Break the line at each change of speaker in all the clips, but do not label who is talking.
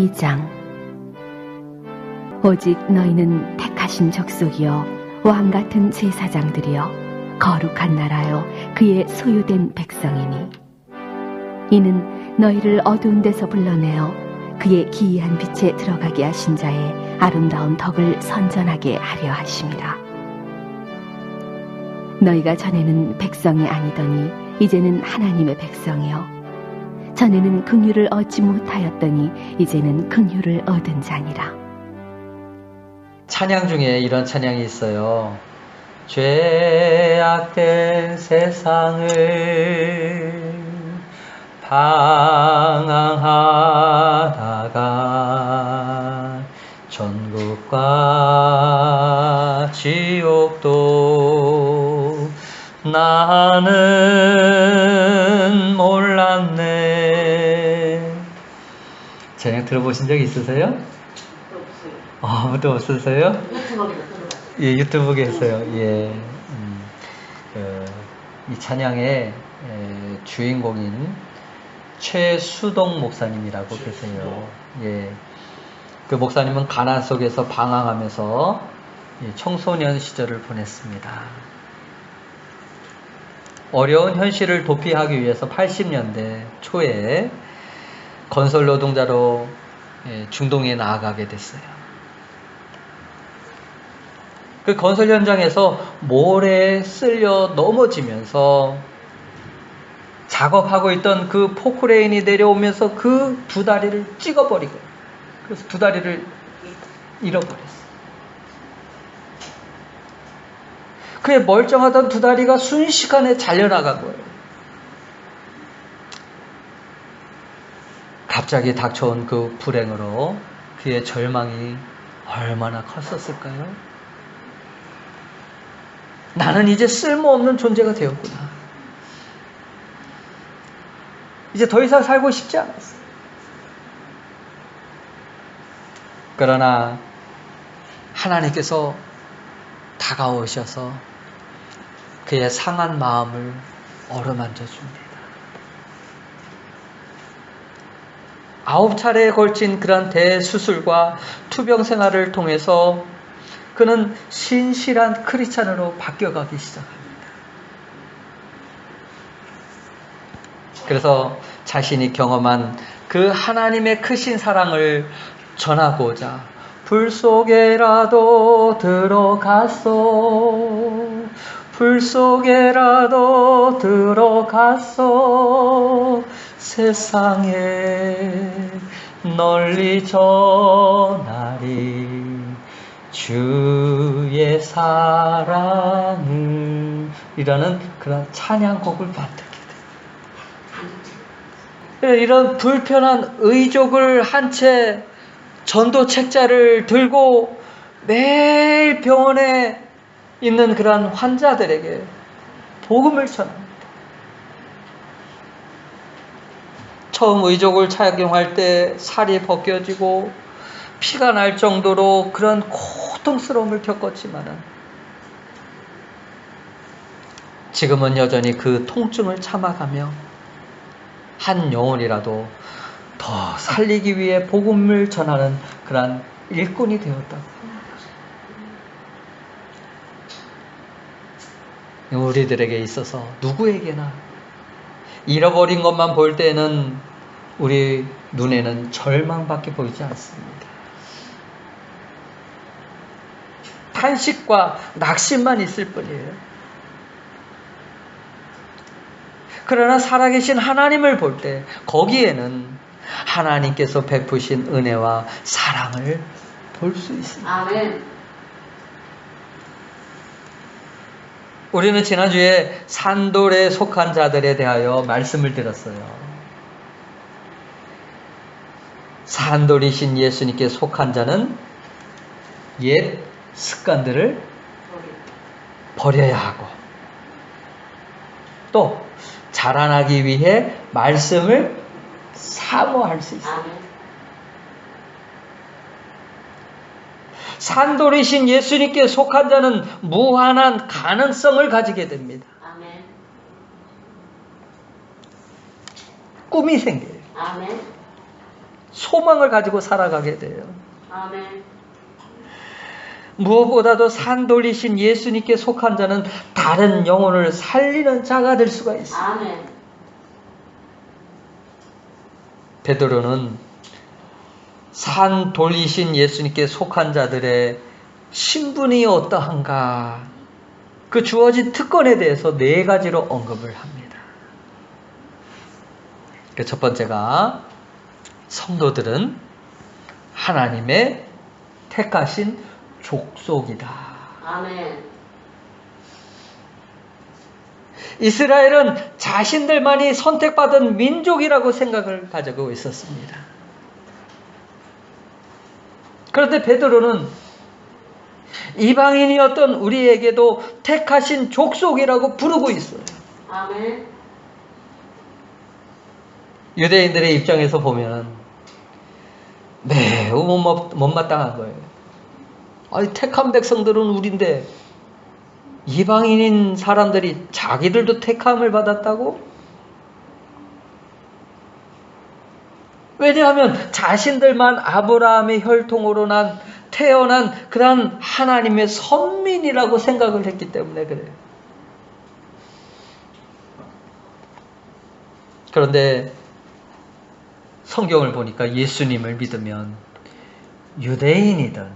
2장. 오직 너희는 택하신 족속이요 왕같은 제사장들이여 거룩한 나라요 그의 소유된 백성이니 이는 너희를 어두운 데서 불러내어 그의 기이한 빛에 들어가게 하신 자의 아름다운 덕을 선전하게 하려 하심이라. 너희가 전에는 백성이 아니더니 이제는 하나님의 백성이요 전에는 긍휼을 얻지 못하였더니 이제는 긍휼을 얻은 자니라.
찬양 중에 이런 찬양이 있어요. 죄악된 세상을 방황하다가 천국과 지옥도 나는 몰랐네. 찬양 들어보신 적 있으세요? 아무도 없으세요? 예, 유튜브에 있어요. 예, 이 찬양의 주인공인 최수동 목사님이라고 계세요. 예, 그 목사님은 가난 속에서 방황하면서 청소년 시절을 보냈습니다. 어려운 현실을 도피하기 위해서 80년대 초에 건설 노동자로 중동에 나아가게 됐어요. 그 건설 현장에서 모래에 쓸려 넘어지면서 작업하고 있던 그 포크레인이 내려오면서 그 두 다리를 찍어버리고, 그래서 두 다리를 잃어버렸어요. 그의 멀쩡하던 두 다리가 순식간에 잘려나간 거예요. 갑자기 닥쳐온 그 불행으로 그의 절망이 얼마나 컸었을까요? 나는 이제 쓸모없는 존재가 되었구나. 이제 더 이상 살고 싶지 않았어. 그러나 하나님께서 다가오셔서 그의 상한 마음을 어루만져 줍니다. 9차례에 걸친 그런 대수술과 투병 생활을 통해서 그는 신실한 크리스찬으로 바뀌어가기 시작합니다. 그래서 자신이 경험한 그 하나님의 크신 사랑을 전하고자 불 속에라도 들어갔어, 불 속에라도 들어갔어, 세상에 널리 전하리 주의 사랑을, 이라는 그런 찬양곡을 만들게 돼요. 이런 불편한 의족을 한 채 전도 책자를 들고 매일 병원에 있는 그런 환자들에게 복음을 전합니다. 처음 의족을 착용할 때 살이 벗겨지고 피가 날 정도로 그런 고통스러움을 겪었지만은 지금은 여전히 그 통증을 참아가며 한 영혼이라도 더 살리기 위해 복음을 전하는 그런 일꾼이 되었다고. 우리들에게 있어서 누구에게나 잃어버린 것만 볼 때는 우리 눈에는 절망밖에 보이지 않습니다. 탄식과 낙심만 있을 뿐이에요. 그러나 살아계신 하나님을 볼 때 거기에는 하나님께서 베푸신 은혜와 사랑을 볼 수 있습니다.
아멘.
우리는 지난주에 산돌에 속한 자들에 대하여 말씀을 드렸어요. 산돌이신 예수님께 속한 자는 옛 습관들을 버려야 하고 또 자라나기 위해 말씀을 사모할 수 있어요.
아멘.
산돌이신 예수님께 속한 자는 무한한 가능성을 가지게 됩니다.
아멘.
꿈이 생겨요.
아멘.
소망을 가지고 살아가게 돼요.
아멘.
무엇보다도 산 돌리신 예수님께 속한 자는 다른 영혼을 살리는 자가 될 수가 있어요.
아멘.
베드로는 산 돌리신 예수님께 속한 자들의 신분이 어떠한가, 그 주어진 특권에 대해서 4가지로 언급을 합니다. 그 첫 번째가 성도들은 하나님의 택하신 족속이다.
아멘.
이스라엘은 자신들만이 선택받은 민족이라고 생각을 가지고 있었습니다. 그런데 베드로는 이방인이었던 우리에게도 택하신 족속이라고 부르고 있어요.
아멘.
유대인들의 입장에서 보면 매우 못마땅한 거예요. 아니, 택한 백성들은 우린데 이방인인 사람들이 자기들도 택함을 받았다고? 왜냐하면 자신들만 아브라함의 혈통으로 태어난 그런 하나님의 선민이라고 생각을 했기 때문에 그래요. 그런데 성경을 보니까 예수님을 믿으면 유대인이든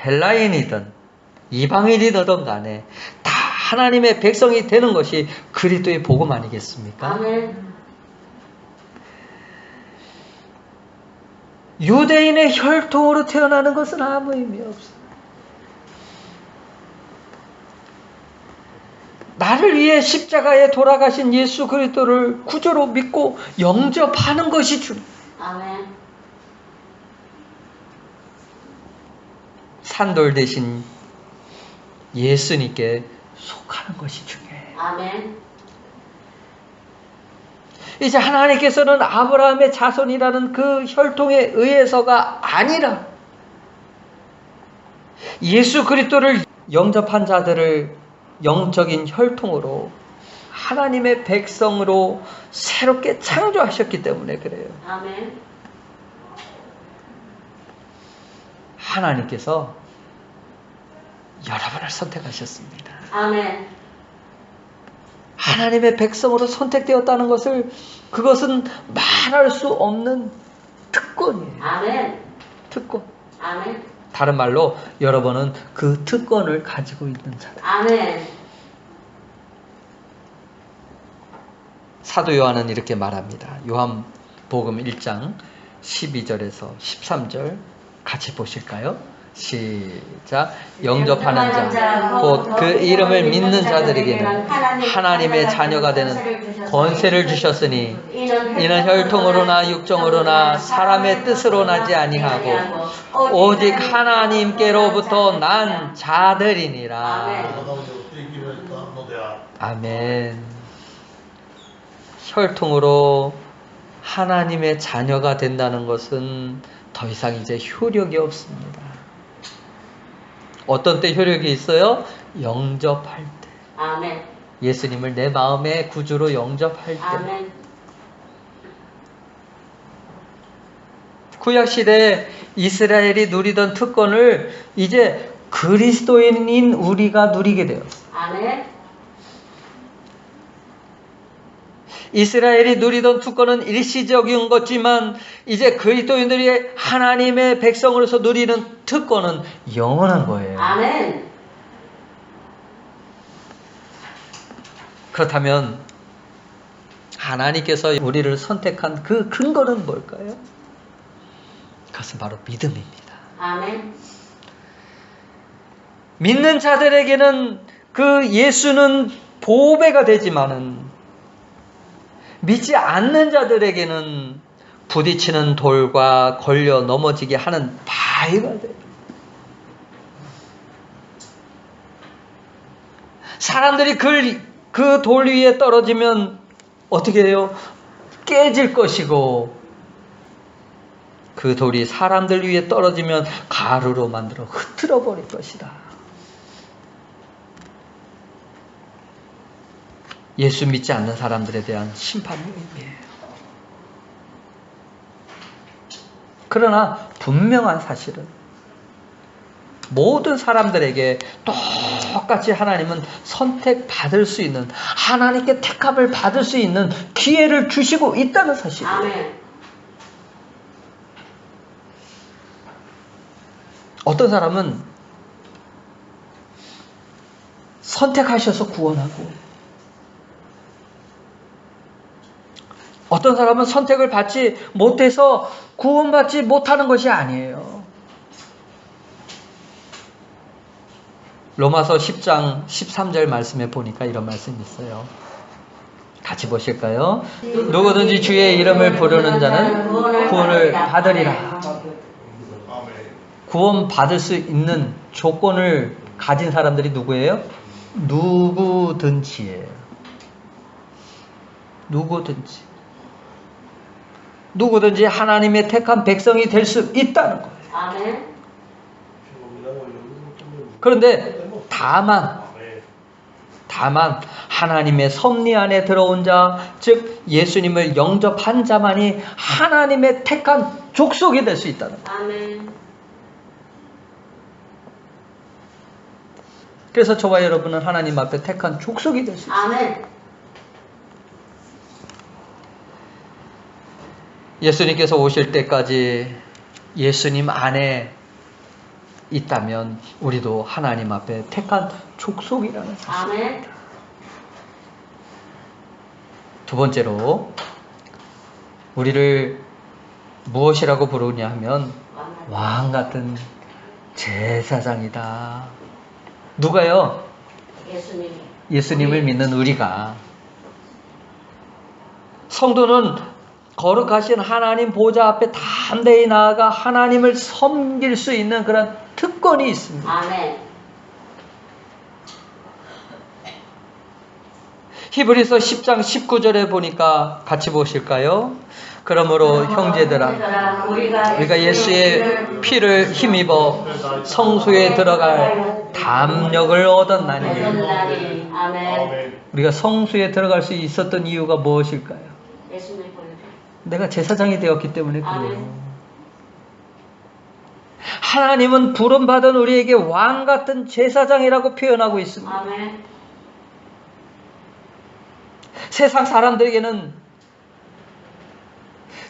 헬라인이든 이방인이든 간에 다 하나님의 백성이 되는 것이 그리스도의 복음 아니겠습니까?
아멘.
유대인의 혈통으로 태어나는 것은 아무 의미 없어요. 나를 위해 십자가에 돌아가신 예수 그리스도를 구주로 믿고 영접하는 것이 중요해요.
아멘.
산돌 대신 예수님께 속하는 것이 중요해요.
아멘.
이제 하나님께서는 아브라함의 자손이라는 그 혈통에 의해서가 아니라 예수 그리스도를 영접한 자들을 영적인 혈통으로 하나님의 백성으로 새롭게 창조하셨기 때문에 그래요.
아멘.
하나님께서 여러분을 선택하셨습니다.
아멘.
하나님의 백성으로 선택되었다는 것을, 그것은 말할 수 없는 특권이에요.
아멘.
특권.
아멘.
다른 말로 여러분은 그 특권을 가지고 있는 자들.
아멘.
사도 요한은 이렇게 말합니다. 요한복음 1장 12절에서 13절 같이 보실까요? 시작. 영접하는 자, 곧 그 이름을 믿는 자들에게는 하나님의 자녀가 되는 권세를 주셨으니 이는 혈통으로나 육정으로나 사람의 뜻으로 나지 아니하고 오직 하나님께로부터 난 자들이니라. 아멘. 혈통으로 하나님의 자녀가 된다는 것은 더 이상 이제 효력이 없습니다. 어떤 때 효력이 있어요? 영접할 때.
아멘.
예수님을 내 마음의 구주로 영접할 때.
아멘.
구약시대에 이스라엘이 누리던 특권을 이제 그리스도인인 우리가 누리게 되었어요.
아멘.
이스라엘이 누리던 특권은 일시적인 것지만 이제 그리스도인들이 하나님의 백성으로서 누리는 특권은 영원한 거예요.
아멘.
그렇다면 하나님께서 우리를 선택한 그 근거는 뭘까요? 그것은 바로 믿음입니다.
아멘.
믿는 자들에게는 그 예수는 보배가 되지만은 믿지 않는 자들에게는 부딪히는 돌과 걸려 넘어지게 하는 바위가 돼요. 사람들이 그 돌 위에 떨어지면 어떻게 해요? 깨질 것이고, 그 돌이 사람들 위에 떨어지면 가루로 만들어 흩트러 버릴 것이다. 예수 믿지 않는 사람들에 대한 심판의 의미예요. 그러나 분명한 사실은 모든 사람들에게 똑같이 하나님은 선택받을 수 있는, 하나님께 택함을 받을 수 있는 기회를 주시고 있다는 사실이에요.
아멘.
어떤 사람은 선택하셔서 구원하고, 어떤 사람은 선택을 받지 못해서 구원받지 못하는 것이 아니에요. 로마서 10장 13절 말씀에 보니까 이런 말씀이 있어요. 같이 보실까요? 누구든지 주의 이름을 부르는 자는 구원을 받으리라. 구원 받을 수 있는 조건을 가진 사람들이 누구예요? 누구든지예요. 누구든지 하나님의 택한 백성이 될 수 있다는 거예요.
아멘.
그런데 다만 하나님의 섭리 안에 들어온 자, 즉 예수님을 영접한 자만이 하나님의 택한 족속이 될 수 있다는 거예요.
아멘.
그래서 저와 여러분은 하나님 앞에 택한 족속이 될 수 있어요.
아멘.
예수님께서 오실 때까지 예수님 안에 있다면 우리도 하나님 앞에 택한 족속이라는 사실입니다.
아멘.
두 번째로 우리를 무엇이라고 부르냐 하면 왕 같은 제사장이다. 누가요?
예수님.
예수님을 믿는 우리가. 성도는 거룩하신 하나님 보좌 앞에 담대히 나아가 하나님을 섬길 수 있는 그런 특권이 있습니다.
아멘.
히브리서 10장 19절에 보니까 같이 보실까요? 그러므로 형제들아, 우리가 예수의 피를 힘입어 성소에 들어갈 담력을 얻었나니.
아멘.
우리가 성소에 들어갈 수 있었던 이유가 무엇일까요?
예수님 보여줘.
내가 제사장이 되었기 때문에 그래요.
아멘.
하나님은 부름받은 우리에게 왕 같은 제사장이라고 표현하고 있습니다.
아멘.
세상 사람들에게는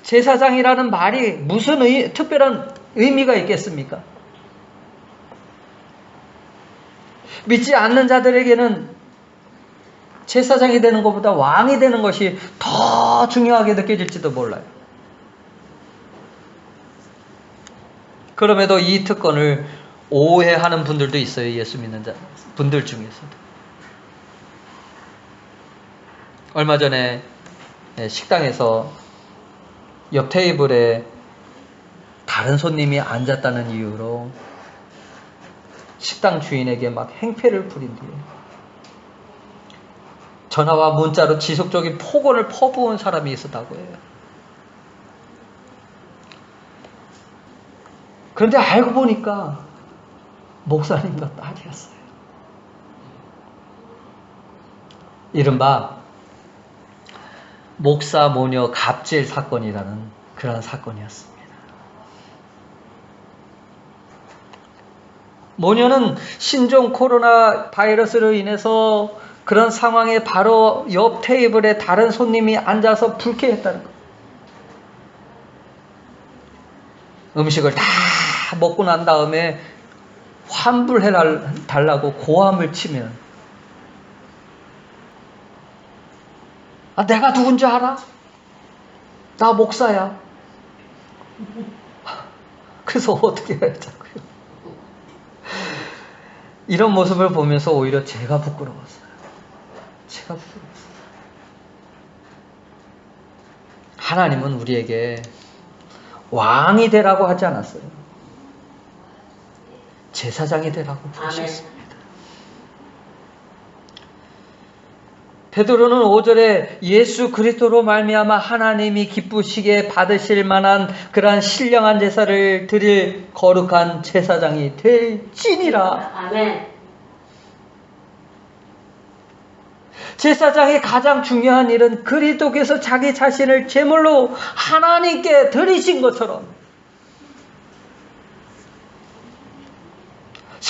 제사장이라는 말이 무슨 특별한 의미가 있겠습니까? 믿지 않는 자들에게는 제사장이 되는 것보다 왕이 되는 것이 더 중요하게 느껴질지도 몰라요. 그럼에도 이 특권을 오해하는 분들도 있어요. 예수 믿는 자 분들 중에서도. 얼마 전에 식당에서 옆 테이블에 다른 손님이 앉았다는 이유로 식당 주인에게 막 행패를 부린 뒤에 전화와 문자로 지속적인 폭언을 퍼부은 사람이 있었다고 해요. 그런데 알고 보니까 목사님과 딸이었어요. 이른바 목사 모녀 갑질 사건이라는 그런 사건이었습니다. 모녀는 신종 코로나 바이러스로 인해서 그런 상황에 바로 옆 테이블에 다른 손님이 앉아서 불쾌했다는 거예요. 음식을 다 먹고 난 다음에 환불해 달라고 고함을 치면 내가 누군지 알아? 나 목사야. 그래서 어떻게 하자고요? 이런 모습을 보면서 오히려 제가 부끄러웠어요. 하나님은 우리에게 왕이 되라고 하지 않았어요. 제사장이 되라고 부르셨습니다. 베드로는 5절에 예수 그리스도로 말미암아 하나님이 기쁘시게 받으실 만한 그러한 신령한 제사를 드릴 거룩한 제사장이 될지니라.
아멘.
제사장의 가장 중요한 일은 그리스도께서 자기 자신을 제물로 하나님께 드리신 것처럼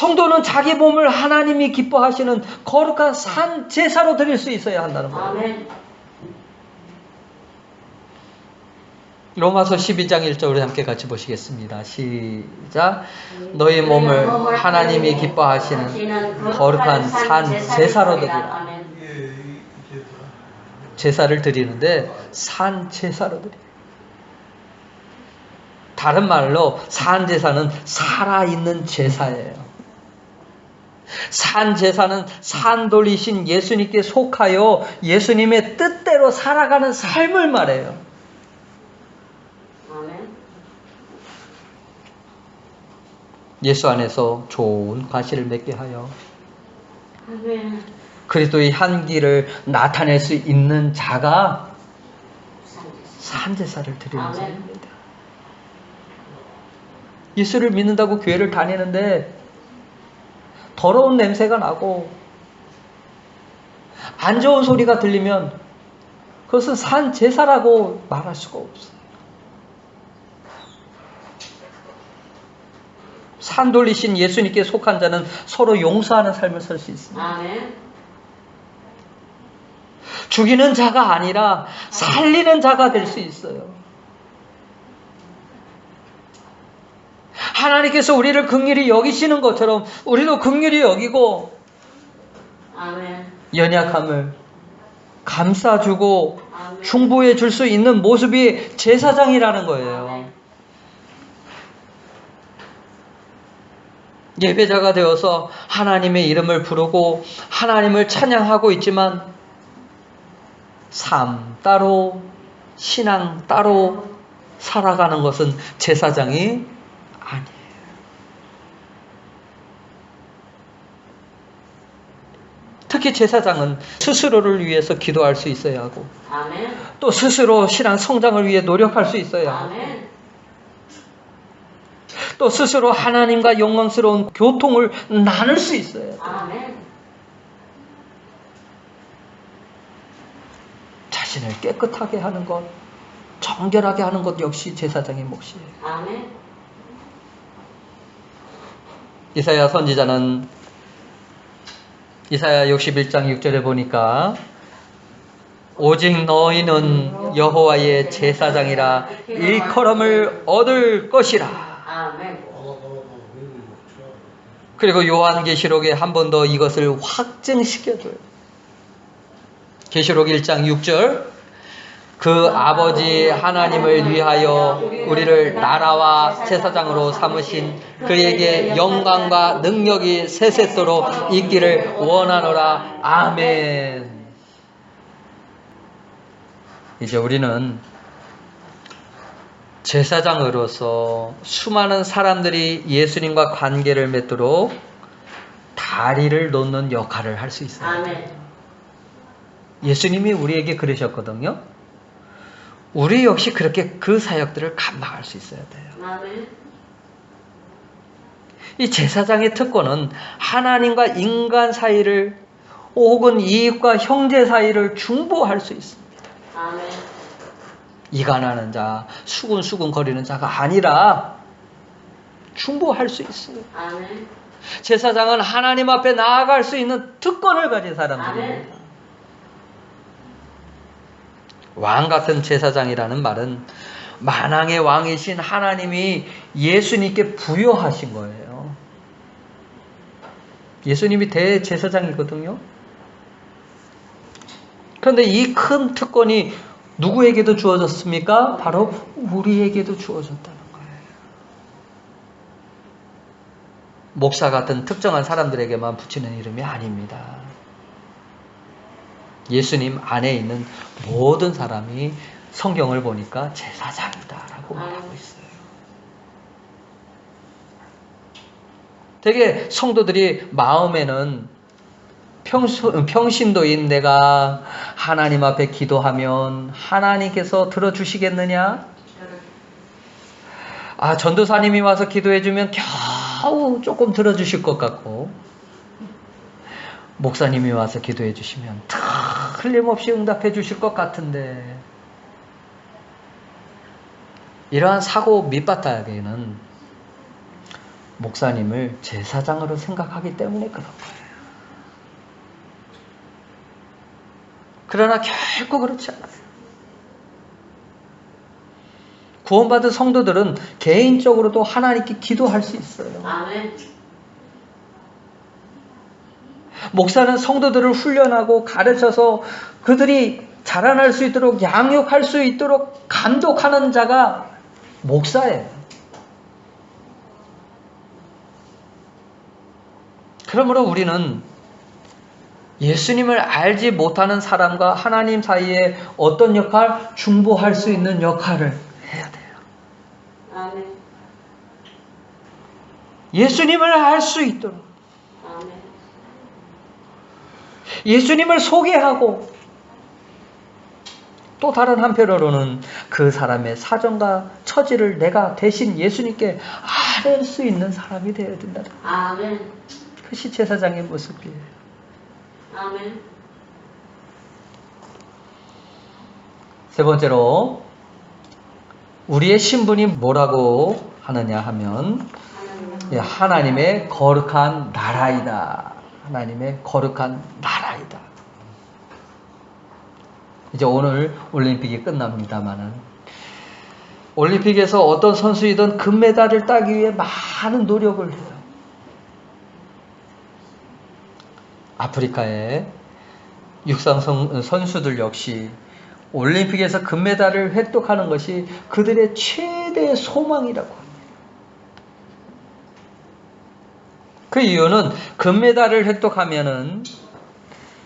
성도는 자기 몸을 하나님이 기뻐하시는 거룩한 산 제사로 드릴 수 있어야 한다는 거예요.
아멘.
로마서 12장 1절 우리 함께 같이 보시겠습니다. 시작. 너희 몸을 하나님이 기뻐하시는 거룩한 산 제사로 드리라.
아멘.
제사를 드리는데 산 제사로 드려. 다른 말로 산 제사는 살아있는 제사예요. 산 제사는 산 돌리신 예수님께 속하여 예수님의 뜻대로 살아가는 삶을 말해요.
아멘.
예수 안에서 좋은 과실을 맺게 하여
아멘.
그리스도의 향기를 나타낼 수 있는 자가
산제사.
산 제사를 드리는
아멘.
자입니다. 예수를 믿는다고 교회를 다니는데 더러운 냄새가 나고 안 좋은 소리가 들리면 그것은 산 제사라고 말할 수가 없어요. 산 돌리신 예수님께 속한 자는 서로 용서하는 삶을 살 수 있습니다.
아멘.
죽이는 자가 아니라 살리는 자가 될 수 있어요. 하나님께서 우리를 긍휼히 여기시는 것처럼 우리도 긍휼히 여기고
아멘.
연약함을 감싸주고
아멘.
중보해 줄 수 있는 모습이 제사장이라는 거예요.
아멘.
예배자가 되어서 하나님의 이름을 부르고 하나님을 찬양하고 있지만 삶 따로 신앙 따로 살아가는 것은 제사장이 아니에요. 특히 제사장은 스스로를 위해서 기도할 수 있어야 하고
아멘.
또 스스로 신앙 성장을 위해 노력할 수 있어야 하고
아멘.
또 스스로 하나님과 영광스러운 교통을 나눌 수 있어야 해요.
아멘.
자신을 깨끗하게 하는 것, 정결하게 하는 것 역시 제사장의 몫이에요.
아멘.
이사야 선지자는 이사야 61장 6절에 보니까 오직 너희는 여호와의 제사장이라 일컬음을 얻을 것이라.
아멘.
그리고 요한계시록에 한 번 더 이것을 확증시켜줘요. 계시록 1장 6절 그 아버지 하나님을 위하여 우리를 나라와 제사장으로 삼으신 그에게 영광과 능력이 세세토록 있기를 원하노라. 아멘. 이제 우리는 제사장으로서 수많은 사람들이 예수님과 관계를 맺도록 다리를 놓는 역할을 할 수 있어요.
아멘.
예수님이 우리에게 그러셨거든요. 우리 역시 그렇게 그 사역들을 감당할 수 있어야 돼요.
아멘.
이 제사장의 특권은 하나님과 인간 사이를 혹은 이익과 형제 사이를 중보할 수 있습니다.
아멘.
이간하는 자, 수군수군 거리는 자가 아니라 중보할 수 있어요.
아멘.
제사장은 하나님 앞에 나아갈 수 있는 특권을 가진 사람들입니다. 왕 같은 제사장이라는 말은 만왕의 왕이신 하나님이 예수님께 부여하신 거예요. 예수님이 대제사장이거든요. 그런데 이 큰 특권이 누구에게도 주어졌습니까? 바로 우리에게도 주어졌다는 거예요. 목사 같은 특정한 사람들에게만 붙이는 이름이 아닙니다. 예수님 안에 있는 모든 사람이 성경을 보니까 제사장이다라고 말하고 있어요. 되게 성도들이 마음에는 평신도인 내가 하나님 앞에 기도하면 하나님께서 들어주시겠느냐? 아, 전도사님이 와서 기도해주면 겨우 조금 들어주실 것 같고, 목사님이 와서 기도해 주시면 틀림없이 응답해 주실 것 같은데, 이러한 사고 밑바닥에는 목사님을 제사장으로 생각하기 때문에 그런 거예요. 그러나 결코 그렇지 않아요. 구원받은 성도들은 개인적으로도 하나님께 기도할 수 있어요.
아멘.
목사는 성도들을 훈련하고 가르쳐서 그들이 자라날 수 있도록 양육할 수 있도록 감독하는 자가 목사예요. 그러므로 우리는 예수님을 알지 못하는 사람과 하나님 사이에 어떤 역할? 중보할 수 있는 역할을 해야 돼요.
아멘.
예수님을 알 수 있도록
아멘.
예수님을 소개하고 또 다른 한편으로는 그 사람의 사정과 처지를 내가 대신 예수님께 아뢰 수 있는 사람이 되어야 된다.
아멘.
그것이 제사장의 모습이에요.
아멘.
세 번째로 우리의 신분이 뭐라고 하느냐 하면 하나님의 거룩한 나라이다. 하나님의 거룩한 나라이다. 이제 오늘 올림픽이 끝납니다만은 올림픽에서 어떤 선수이든 금메달을 따기 위해 많은 노력을 해요. 아프리카의 육상 선수들 역시 올림픽에서 금메달을 획득하는 것이 그들의 최대의 소망이라고 합니다. 그 이유는 금메달을 획득하면은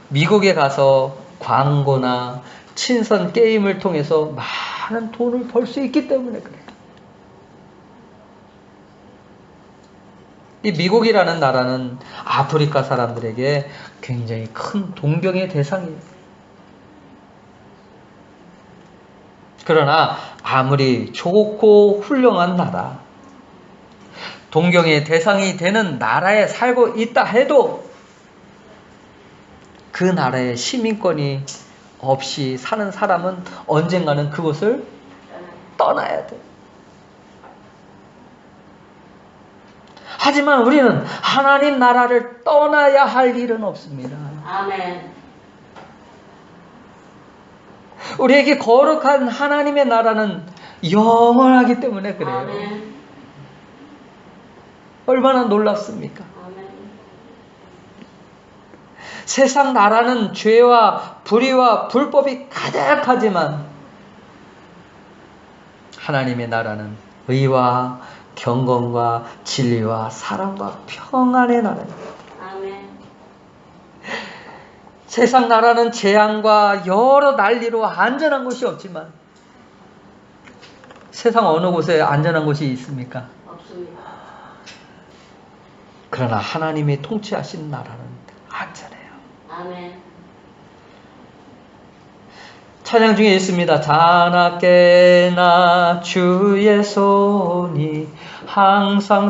미국에 가서 광고나 친선 게임을 통해서 많은 돈을 벌 수 있기 때문에 그래요. 이 미국이라는 나라는 아프리카 사람들에게 굉장히 큰 동경의 대상이에요. 그러나 아무리 좋고 훌륭한 나라, 동경의 대상이 되는 나라에 살고 있다 해도 그 나라의 시민권이 없이 사는 사람은 언젠가는 그곳을 떠나야 돼. 하지만 우리는 하나님 나라를 떠나야 할 일은 없습니다.
아멘.
우리에게 거룩한 하나님의 나라는 영원하기 때문에 그래요.
아멘.
얼마나 놀랍습니까?
아멘.
세상 나라는 죄와 불의와 불법이 가득하지만 하나님의 나라는 의와 경건과 진리와 사랑과 평안의 나라입니다.
아멘.
세상 나라는 재앙과 여러 난리로 안전한 곳이 없지만 세상 어느 곳에 안전한 곳이 있습니까?
없습니다.
그러나 하나님이 통치하신 나라는 안전해요.
아멘.
찬양 중에 있습니다. 자나깨나 주의 손이 항상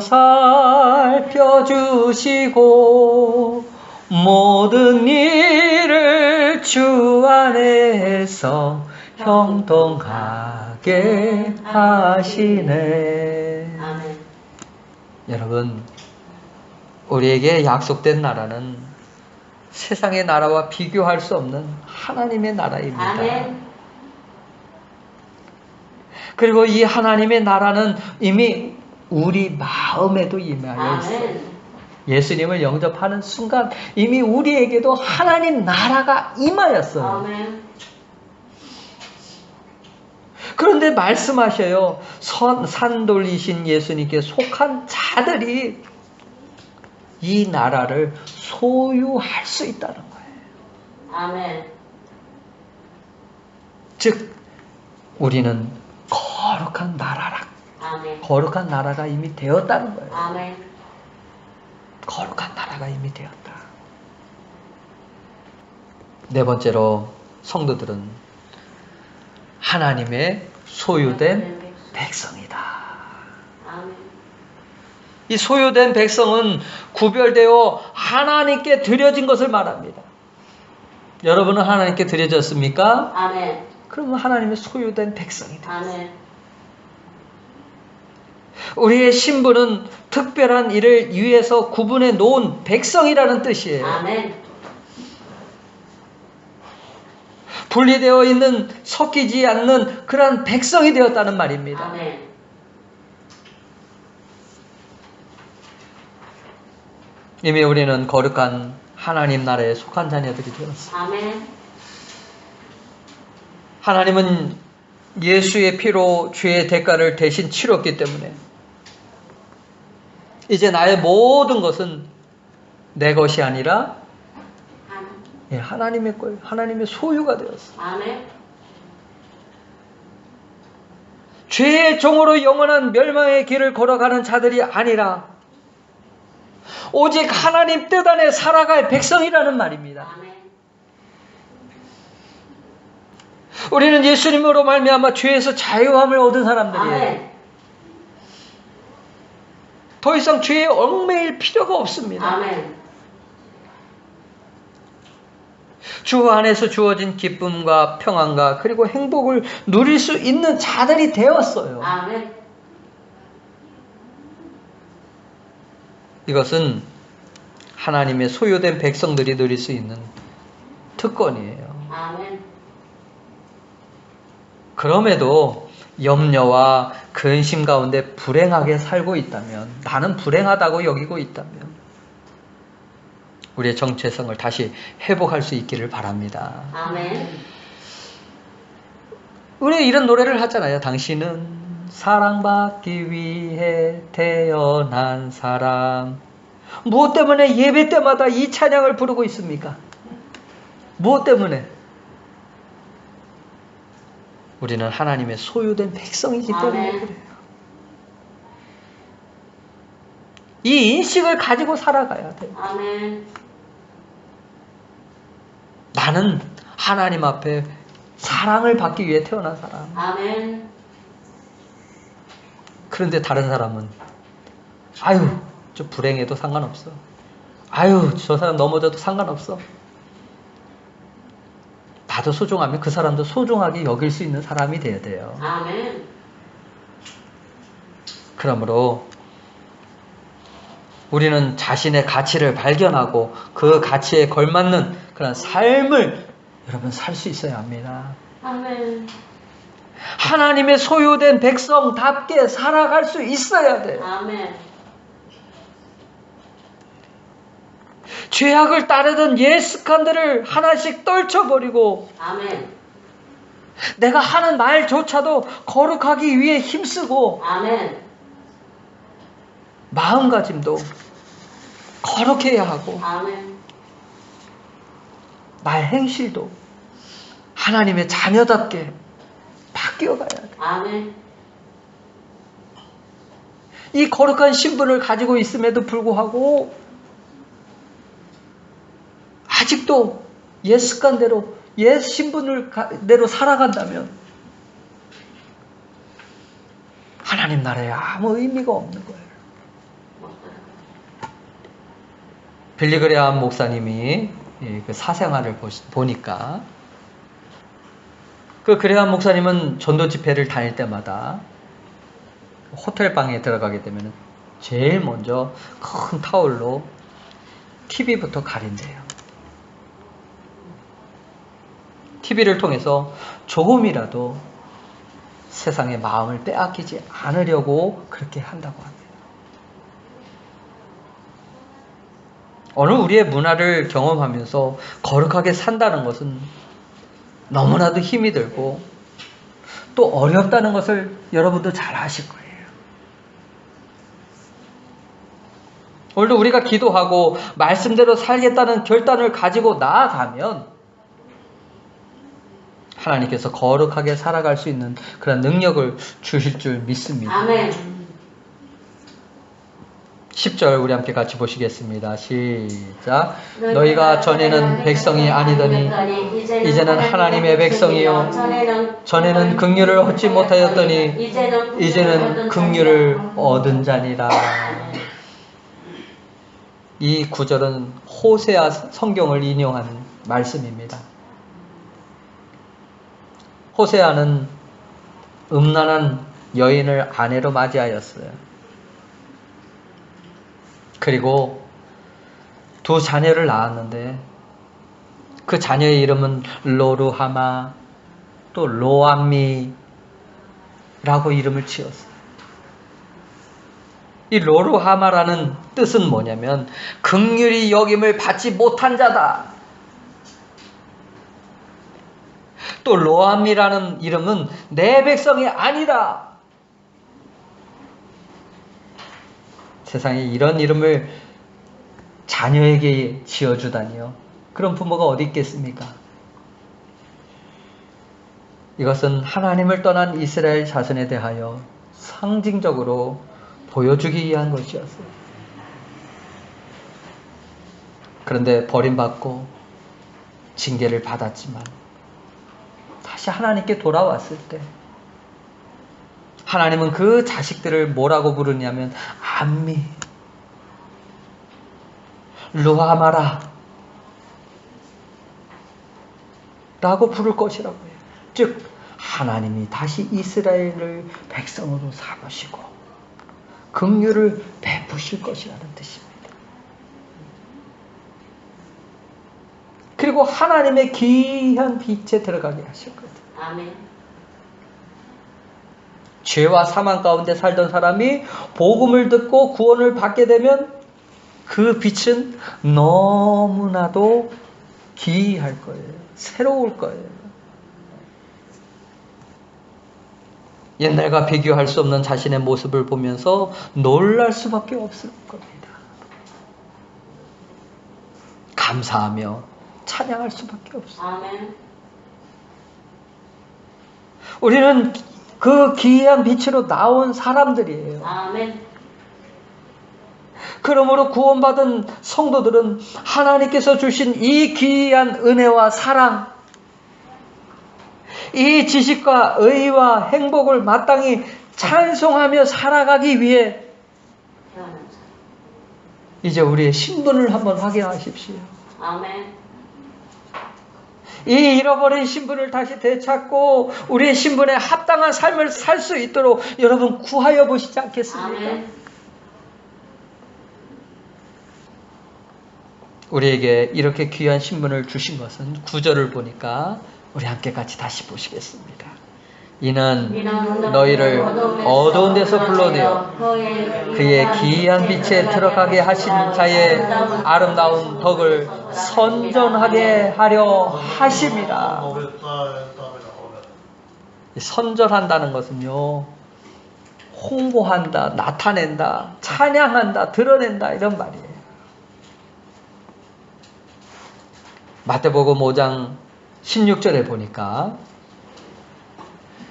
살펴주시고 모든 일을 주 안에서 형통하게 하시네.
아멘.
여러분, 우리에게 약속된 나라는 세상의 나라와 비교할 수 없는 하나님의 나라입니다.
아멘.
그리고 이 하나님의 나라는 이미 우리 마음에도 임하여 있어요.
아멘.
예수님을 영접하는 순간 이미 우리에게도 하나님 나라가 임하였어요.
아멘.
그런데 말씀하셔요. 산 돌리신 예수님께 속한 자들이 이 나라를 소유할 수 있다는 거예요.
아멘.
즉 우리는 거룩한 나라라.
아멘.
거룩한 나라가 이미 되었다는 거예요.
아멘.
거룩한 나라가 이미 되었다. 네 번째로 성도들은 하나님의 소유된 백성이다.
아멘.
이 소유된 백성은 구별되어 하나님께 드려진 것을 말합니다. 여러분은 하나님께 드려졌습니까?
아멘.
그러면 하나님의 소유된 백성이 됩니다.
아멘.
우리의 신분은 특별한 일을 위해서 구분해 놓은 백성이라는 뜻이에요.
아멘.
분리되어 있는 섞이지 않는 그러한 백성이 되었다는 말입니다.
아멘.
이미 우리는 거룩한 하나님 나라에 속한 자녀들이 되었습니다.
아멘.
하나님은 예수의 피로 죄의 대가를 대신 치렀기 때문에 이제 나의 모든 것은 내 것이 아니라 하나님의 거예요. 하나님의 소유가 되었어요.
아멘.
죄의 종으로 영원한 멸망의 길을 걸어가는 자들이 아니라 오직 하나님 뜻 안에 살아갈 백성이라는 말입니다.
아멘.
우리는 예수님으로 말미암아 죄에서 자유함을 얻은 사람들이에요.
아멘.
더 이상 죄에 얽매일 필요가 없습니다.
아멘.
주 안에서 주어진 기쁨과 평안과 그리고 행복을 누릴 수 있는 자들이 되었어요.
아멘.
이것은 하나님의 소유된 백성들이 누릴 수 있는 특권이에요.
아멘.
그럼에도 염려와 근심 가운데 불행하게 살고 있다면, 나는 불행하다고 여기고 있다면 우리의 정체성을 다시 회복할 수 있기를 바랍니다.
아멘.
우리 이런 노래를 하잖아요. 당신은 사랑받기 위해 태어난 사람. 무엇 때문에 예배 때마다 이 찬양을 부르고 있습니까? 무엇 때문에? 우리는 하나님의 소유된 백성이기 때문에
아멘.
그래요. 이 인식을 가지고 살아가야 돼요.
아멘.
나는 하나님 앞에 사랑을 받기 위해 태어난 사람.
아멘.
그런데 다른 사람은 아유, 저 불행해도 상관없어. 아유, 저 사람 넘어져도 상관없어. 나도 소중하면 그 사람도 소중하게 여길 수 있는 사람이 돼야 돼요.
아멘.
그러므로 우리는 자신의 가치를 발견하고 그 가치에 걸맞는 그런 삶을 여러분 살 수 있어야 합니다.
아멘.
하나님의 소유된 백성답게 살아갈 수 있어야 돼요.
아멘.
죄악을 따르던 옛 습관들을 하나씩 떨쳐버리고
아멘.
내가 하는 말조차도 거룩하기 위해 힘쓰고
아멘.
마음가짐도 거룩해야 하고
아멘.
말 행실도 하나님의 자녀답게 바뀌어가야 돼.
아멘.
이 거룩한 신분을 가지고 있음에도 불구하고 아직도 옛 습관대로 옛 신분대로 살아간다면 하나님 나라에 아무 의미가 없는 거예요. 빌리그레암 목사님이 그 사생활을 보니까 그 그레암 목사님은 전도 집회를 다닐 때마다 호텔 방에 들어가게 되면 제일 먼저 큰 타올로 TV부터 가린대요. TV를 통해서 조금이라도 세상의 마음을 빼앗기지 않으려고 그렇게 한다고 합니다. 오늘 우리의 문화를 경험하면서 거룩하게 산다는 것은 너무나도 힘이 들고 또 어렵다는 것을 여러분도 잘 아실 거예요. 오늘도 우리가 기도하고 말씀대로 살겠다는 결단을 가지고 나아가면 하나님께서 거룩하게 살아갈 수 있는 그런 능력을 주실 줄 믿습니다.
아멘.
10절 우리 함께 같이 보시겠습니다. 시작. 너희가 전에는 백성이 아니더니 이제는 하나님의 백성이요 전에는 긍휼을 얻지 못하였더니 이제는 긍휼을 얻은 자니라. 이 구절은 호세아 성경을 인용하는 말씀입니다. 호세아는 음란한 여인을 아내로 맞이하였어요. 그리고 2 자녀를 낳았는데 그 자녀의 이름은 로루하마 또 로암미라고 이름을 지었어요. 이 로루하마라는 뜻은 뭐냐면 긍휼히 여김을 받지 못한 자다. 또 로암미라는 이름은 내 백성이 아니다. 세상에 이런 이름을 자녀에게 지어주다니요. 그런 부모가 어디 있겠습니까? 이것은 하나님을 떠난 이스라엘 자손에 대하여 상징적으로 보여주기 위한 것이었어요. 그런데 버림받고 징계를 받았지만 다시 하나님께 돌아왔을 때 하나님은 그 자식들을 뭐라고 부르냐면 암미, 루하마라 라고 부를 것이라고 해요. 즉 하나님이 다시 이스라엘을 백성으로 삼으시고 긍휼을 베푸실 것이라는 뜻입니다. 그리고 하나님의 귀한 빛에 들어가게 하실 거예요.
아멘.
죄와 사망 가운데 살던 사람이 복음을 듣고 구원을 받게 되면 그 빛은 너무나도 기이할 거예요. 새로울 거예요. 옛날과 비교할 수 없는 자신의 모습을 보면서 놀랄 수밖에 없을 겁니다. 감사하며 찬양할 수밖에 없어요.
아멘.
우리는 그 기이한 빛으로 나온 사람들이에요.
아멘.
그러므로 구원받은 성도들은 하나님께서 주신 이 기이한 은혜와 사랑, 이 지식과 의와 행복을 마땅히 찬송하며 살아가기 위해 이제 우리의 신분을 한번 확인하십시오.
아멘.
이 잃어버린 신분을 다시 되찾고 우리의 신분에 합당한 삶을 살 수 있도록 여러분 구하여 보시지 않겠습니까?
아멘.
우리에게 이렇게 귀한 신분을 주신 것은 9절을 보니까 우리 함께 같이 다시 보시겠습니다. 이는 너희를 어두운 데서 불러내어 그의 기이한 빛에 들어가게 하신 자의 아름다운 덕을 선전하게 하려 하심이라. 선전한다는 것은요, 홍보한다, 나타낸다, 찬양한다, 드러낸다 이런 말이에요. 마태복음 5장 16절에 보니까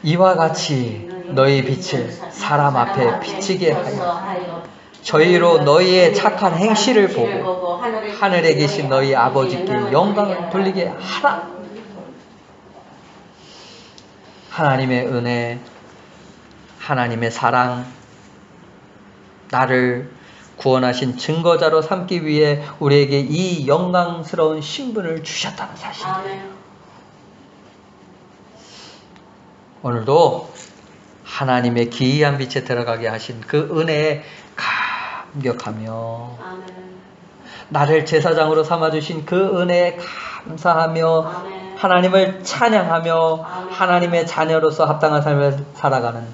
이와 같이 너희 빛을 사람 앞에 비치게 하여 저희로 너희의 착한 행실을 보고 하늘에 계신 너희 아버지께 영광을 돌리게 하라. 하나님의 은혜, 하나님의 사랑, 나를 구원하신 증거자로 삼기 위해 우리에게 이 영광스러운 신분을 주셨다는 사실이에요. 오늘도 하나님의 기이한 빛에 들어가게 하신 그 은혜에 감격하며 나를 제사장으로 삼아주신 그 은혜에 감사하며 하나님을 찬양하며 하나님의 자녀로서 합당한 삶을 살아가는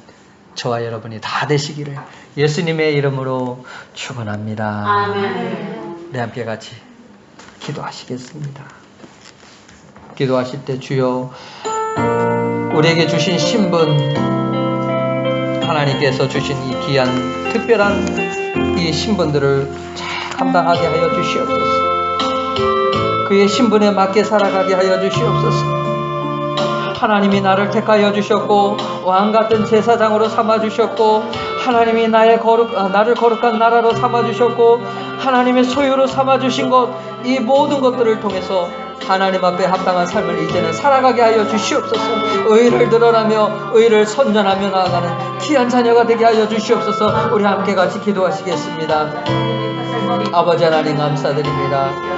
저와 여러분이 다 되시기를 예수님의 이름으로 축원합니다.
아멘.
네, 함께 같이 기도하시겠습니다. 기도하실 때 주여 우리에게 주신 신분, 하나님께서 주신 이 귀한 특별한 이 신분들을 잘 감당하게 하여 주시옵소서. 그의 신분에 맞게 살아가게 하여 주시옵소서. 하나님이 나를 택하여 주셨고 왕같은 제사장으로 삼아주셨고 하나님이 나를 거룩한 나라로 삼아주셨고 하나님의 소유로 삼아주신 것, 이 모든 것들을 통해서 하나님 앞에 합당한 삶을 이제는 살아가게 하여 주시옵소서. 의를 드러나며 의를 선전하며 나아가는 귀한 자녀가 되게 하여 주시옵소서. 우리 함께 같이 기도하시겠습니다. 아버지 하나님 감사드립니다.